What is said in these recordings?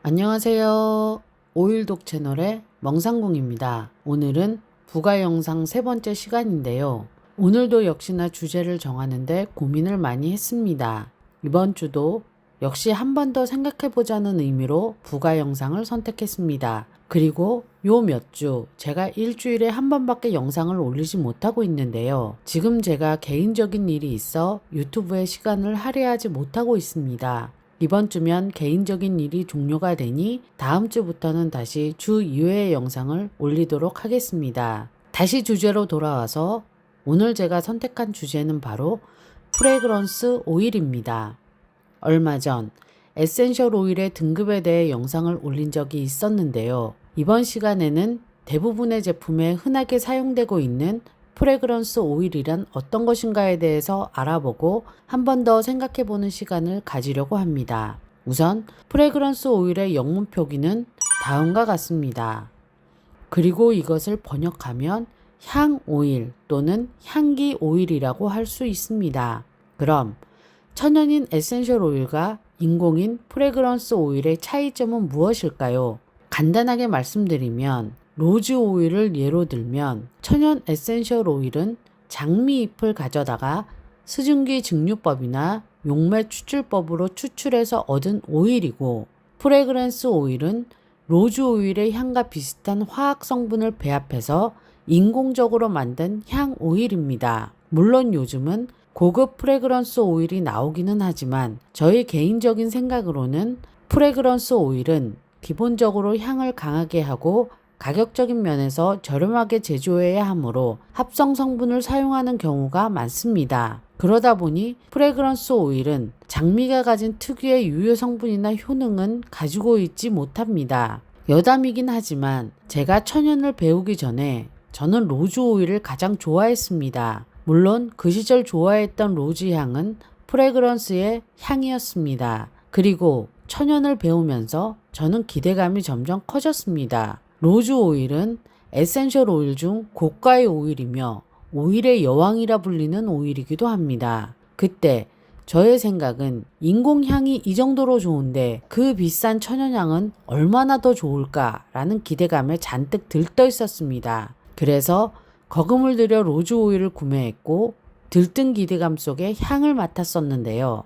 안녕하세요. 오일독 채널의 멍상궁입니다. 오늘은 부가 영상 세 번째 시간인데요. 오늘도 역시나 주제를 정하는데 고민을 많이 했습니다. 이번 주도 역시 한 번 더 생각해보자는 의미로 부가 영상을 선택했습니다. 그리고 요 몇 주 제가 일주일에 한 번밖에 영상을 올리지 못하고 있는데요. 지금 제가 개인적인 일이 있어 유튜브에 시간을 할애하지 못하고 있습니다. 이번 주면 개인적인 일이 종료가 되니 다음 주부터는 다시 주 2회의 영상을 올리도록 하겠습니다. 다시 주제로 돌아와서 오늘 제가 선택한 주제는 바로 프레그런스 오일입니다. 얼마 전 에센셜 오일의 등급에 대해 영상을 올린 적이 있었는데요. 이번 시간에는 대부분의 제품에 흔하게 사용되고 있는 프레그런스 오일이란 어떤 것인가에 대해서 알아보고 한 번 더 생각해보는 시간을 가지려고 합니다. 우선 프레그런스 오일의 영문 표기는 다음과 같습니다. 그리고 이것을 번역하면 향 오일 또는 향기 오일이라고 할 수 있습니다. 그럼 천연인 에센셜 오일과 인공인 프레그런스 오일의 차이점은 무엇일까요? 간단하게 말씀드리면 로즈 오일을 예로 들면 천연 에센셜 오일은 장미잎을 가져다가 수증기 증류법이나 용매 추출법으로 추출해서 얻은 오일이고, 프레그런스 오일은 로즈 오일의 향과 비슷한 화학 성분을 배합해서 인공적으로 만든 향 오일입니다. 물론 요즘은 고급 프레그런스 오일이 나오기는 하지만 저희 개인적인 생각으로는 프레그런스 오일은 기본적으로 향을 강하게 하고 가격적인 면에서 저렴하게 제조해야 하므로 합성 성분을 사용하는 경우가 많습니다. 그러다 보니 프레그런스 오일은 장미가 가진 특유의 유효 성분이나 효능은 가지고 있지 못합니다. 여담이긴 하지만 제가 천연을 배우기 전에 저는 로즈 오일을 가장 좋아했습니다. 물론 그 시절 좋아했던 로즈 향은 프레그런스의 향이었습니다. 그리고 천연을 배우면서 저는 기대감이 점점 커졌습니다. 로즈 오일은 에센셜 오일 중 고가의 오일이며 오일의 여왕이라 불리는 오일이기도 합니다. 그때 저의 생각은 인공향이 이 정도로 좋은데 그 비싼 천연향은 얼마나 더 좋을까라는 기대감에 잔뜩 들떠 있었습니다. 그래서 거금을 들여 로즈 오일을 구매했고 들뜬 기대감 속에 향을 맡았었는데요.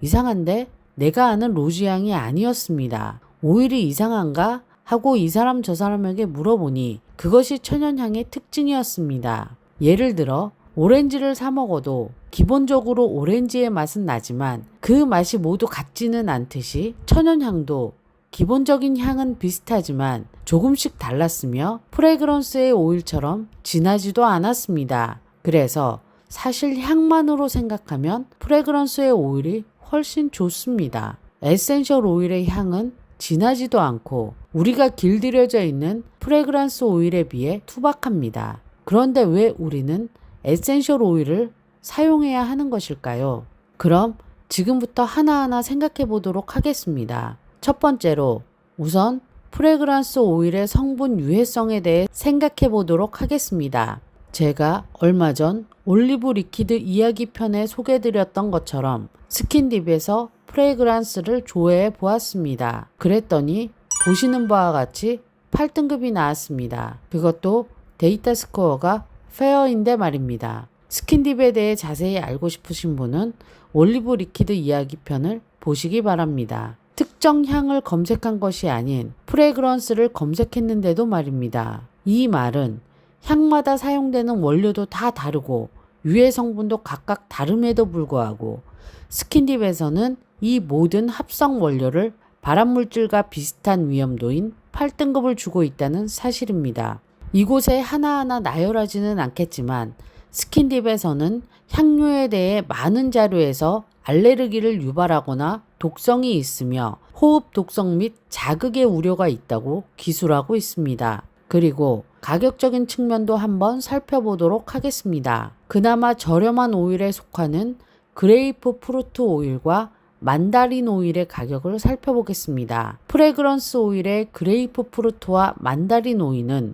이상한데? 내가 아는 로즈 향이 아니었습니다. 오일이 이상한가? 하고 이 사람 저 사람에게 물어보니 그것이 천연향의 특징이었습니다. 예를 들어 오렌지를 사 먹어도 기본적으로 오렌지의 맛은 나지만 그 맛이 모두 같지는 않듯이 천연향도 기본적인 향은 비슷하지만 조금씩 달랐으며 프레그런스의 오일처럼 진하지도 않았습니다. 그래서 사실 향만으로 생각하면 프레그런스의 오일이 훨씬 좋습니다. 에센셜 오일의 향은 진하지도 않고 우리가 길들여져 있는 프레그런스 오일에 비해 투박합니다. 그런데 왜 우리는 에센셜 오일을 사용해야 하는 것일까요? 그럼 지금부터 하나하나 생각해 보도록 하겠습니다. 첫 번째로 우선 프레그런스 오일의 성분 유해성에 대해 생각해 보도록 하겠습니다. 제가 얼마 전 올리브 리퀴드 이야기 편에 소개드렸던 것처럼 스킨딥에서 프레그런스를 조회해 보았습니다. 그랬더니 보시는 바와 같이 8등급이 나왔습니다. 그것도 데이터 스코어가 페어인데 말입니다. 스킨딥에 대해 자세히 알고 싶으신 분은 올리브 리퀴드 이야기 편을 보시기 바랍니다. 특정 향을 검색한 것이 아닌 프레그런스를 검색했는데도 말입니다. 이 말은 향마다 사용되는 원료도 다 다르고 유해 성분도 각각 다름에도 불구하고 스킨딥에서는 이 모든 합성 원료를 발암물질과 비슷한 위험도인 8등급을 주고 있다는 사실입니다. 이곳에 하나하나 나열하지는 않겠지만 스킨딥에서는 향료에 대해 많은 자료에서 알레르기를 유발하거나 독성이 있으며 호흡 독성 및 자극의 우려가 있다고 기술하고 있습니다. 그리고 가격적인 측면도 한번 살펴보도록 하겠습니다. 그나마 저렴한 오일에 속하는 그레이프 프루트 오일과 만다린 오일의 가격을 살펴보겠습니다. 프레그런스 오일의 그레이프 프루트와 만다린 오일은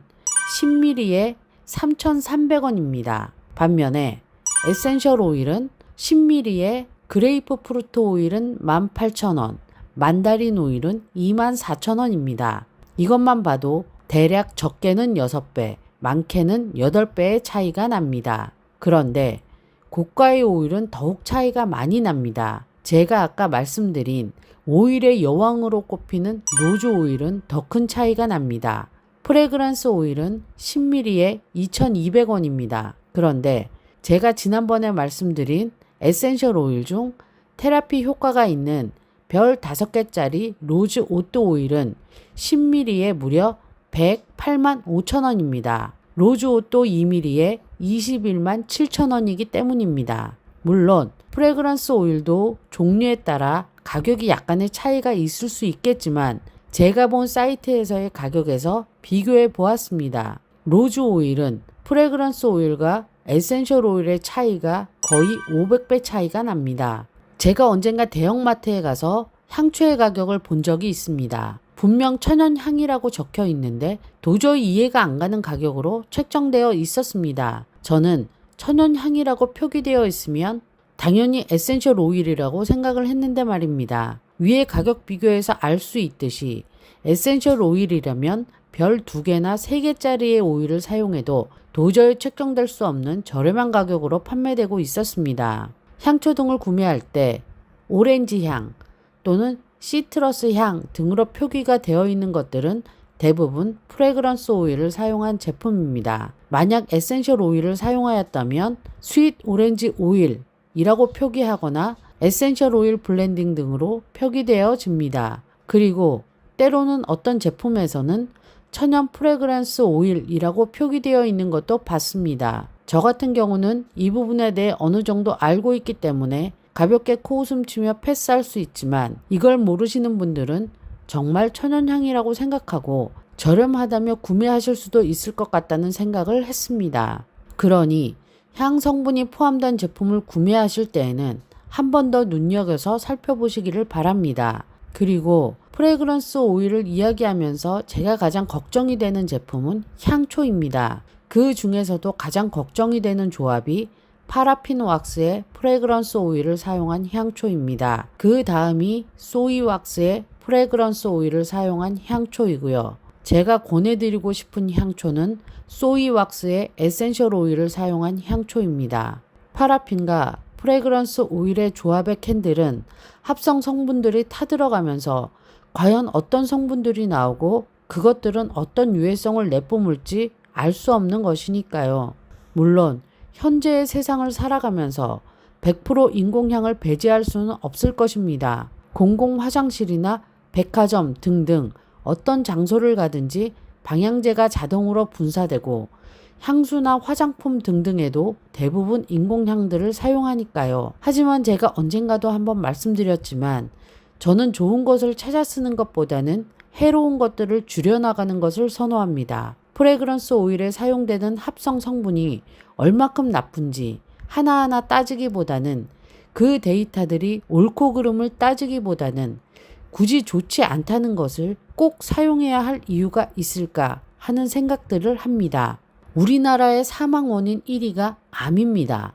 10ml에 3,300원입니다. 반면에 에센셜 오일은 10ml에 그레이프 프루트 오일은 18,000원, 만다린 오일은 24,000원입니다. 이것만 봐도 대략 적게는 6배, 많게는 8배의 차이가 납니다. 그런데 고가의 오일은 더욱 차이가 많이 납니다. 제가 아까 말씀드린 오일의 여왕으로 꼽히는 로즈 오일은 더 큰 차이가 납니다. 프레그런스 오일은 10ml에 2,200원입니다. 그런데 제가 지난번에 말씀드린 에센셜 오일 중 테라피 효과가 있는 별 5개짜리 로즈 오트 오일은 10ml에 무려 108만 5천원입니다. 로즈 오트 2ml에 21만 7천원이기 때문입니다. 물론 프레그런스 오일도 종류에 따라 가격이 약간의 차이가 있을 수 있겠지만 제가 본 사이트에서의 가격에서 비교해 보았습니다. 로즈 오일은 프레그런스 오일과 에센셜 오일의 차이가 거의 500배 차이가 납니다. 제가 언젠가 대형마트에 가서 향초의 가격을 본 적이 있습니다. 분명 천연향이라고 적혀 있는데 도저히 이해가 안 가는 가격으로 책정되어 있었습니다. 저는 천연향이라고 표기되어 있으면 당연히 에센셜 오일이라고 생각을 했는데 말입니다. 위에 가격 비교해서 알 수 있듯이 에센셜 오일이라면 별 2개나 3개짜리의 오일을 사용해도 도저히 책정될 수 없는 저렴한 가격으로 판매되고 있었습니다. 향초 등을 구매할 때 오렌지 향 또는 시트러스 향 등으로 표기가 되어 있는 것들은 대부분 프레그런스 오일을 사용한 제품입니다. 만약 에센셜 오일을 사용하였다면 스윗 오렌지 오일이라고 표기하거나 에센셜 오일 블렌딩 등으로 표기되어집니다. 그리고 때로는 어떤 제품에서는 천연 프레그런스 오일이라고 표기되어 있는 것도 봤습니다. 저 같은 경우는 이 부분에 대해 어느 정도 알고 있기 때문에 가볍게 코웃음 치며 패스할 수 있지만 이걸 모르시는 분들은 정말 천연향이라고 생각하고 저렴하다며 구매하실 수도 있을 것 같다는 생각을 했습니다. 그러니 향 성분이 포함된 제품을 구매하실 때에는 한 번 더 눈여겨서 살펴보시기를 바랍니다. 그리고 프레그런스 오일을 이야기하면서 제가 가장 걱정이 되는 제품은 향초입니다. 그 중에서도 가장 걱정이 되는 조합이 파라핀 왁스에 프레그런스 오일을 사용한 향초입니다. 그 다음이 소이 왁스에 프레그런스 오일을 사용한 향초이고요. 제가 권해드리고 싶은 향초는 소이 왁스에 에센셜 오일을 사용한 향초입니다. 파라핀과 프레그런스 오일의 조합의 캔들은 합성 성분들이 타들어가면서 과연 어떤 성분들이 나오고 그것들은 어떤 유해성을 내뿜을지 알 수 없는 것이니까요. 물론 현재의 세상을 살아가면서 100% 인공향을 배제할 수는 없을 것입니다. 공공 화장실이나 백화점 등등 어떤 장소를 가든지 방향제가 자동으로 분사되고 향수나 화장품 등등에도 대부분 인공향들을 사용하니까요. 하지만 제가 언젠가도 한번 말씀드렸지만 저는 좋은 것을 찾아 쓰는 것보다는 해로운 것들을 줄여나가는 것을 선호합니다. 프레그런스 오일에 사용되는 합성 성분이 얼마큼 나쁜지 하나하나 따지기보다는 그 데이터들이 옳고 그름을 따지기보다는 굳이 좋지 않다는 것을 꼭 사용해야 할 이유가 있을까 하는 생각들을 합니다. 우리나라의 사망 원인 1위가 암입니다.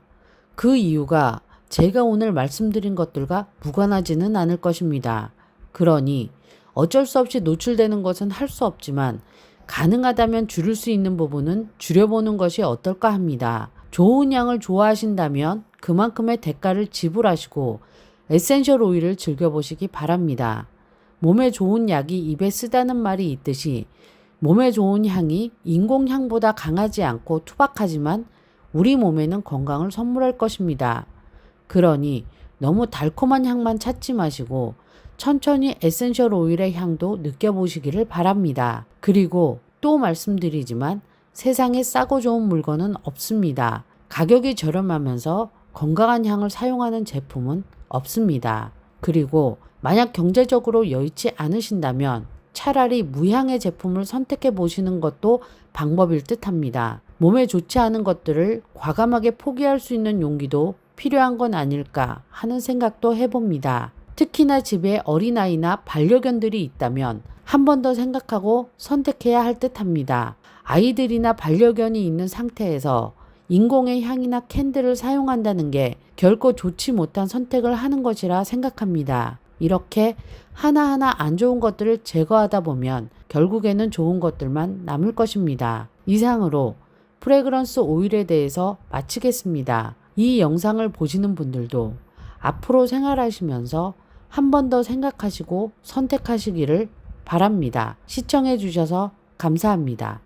그 이유가 제가 오늘 말씀드린 것들과 무관하지는 않을 것입니다. 그러니 어쩔 수 없이 노출되는 것은 할 수 없지만 가능하다면 줄일 수 있는 부분은 줄여보는 것이 어떨까 합니다. 좋은 향을 좋아하신다면 그만큼의 대가를 지불하시고 에센셜 오일을 즐겨보시기 바랍니다. 몸에 좋은 약이 입에 쓰다는 말이 있듯이 몸에 좋은 향이 인공향보다 강하지 않고 투박하지만 우리 몸에는 건강을 선물할 것입니다. 그러니 너무 달콤한 향만 찾지 마시고 천천히 에센셜 오일의 향도 느껴보시기를 바랍니다. 그리고 또 말씀드리지만 세상에 싸고 좋은 물건은 없습니다. 가격이 저렴하면서 건강한 향을 사용하는 제품은 없습니다. 그리고 만약 경제적으로 여의치 않으신다면 차라리 무향의 제품을 선택해 보시는 것도 방법일 듯 합니다. 몸에 좋지 않은 것들을 과감하게 포기할 수 있는 용기도 필요한 건 아닐까 하는 생각도 해봅니다. 특히나 집에 어린아이나 반려견들이 있다면 한 번 더 생각하고 선택해야 할 듯 합니다. 아이들이나 반려견이 있는 상태에서 인공의 향이나 캔들을 사용한다는 게 결코 좋지 못한 선택을 하는 것이라 생각합니다. 이렇게 하나하나 안 좋은 것들을 제거하다 보면 결국에는 좋은 것들만 남을 것입니다. 이상으로 프레그런스 오일에 대해서 마치겠습니다. 이 영상을 보시는 분들도 앞으로 생활하시면서 한 번 더 생각하시고 선택하시기를 바랍니다. 시청해 주셔서 감사합니다.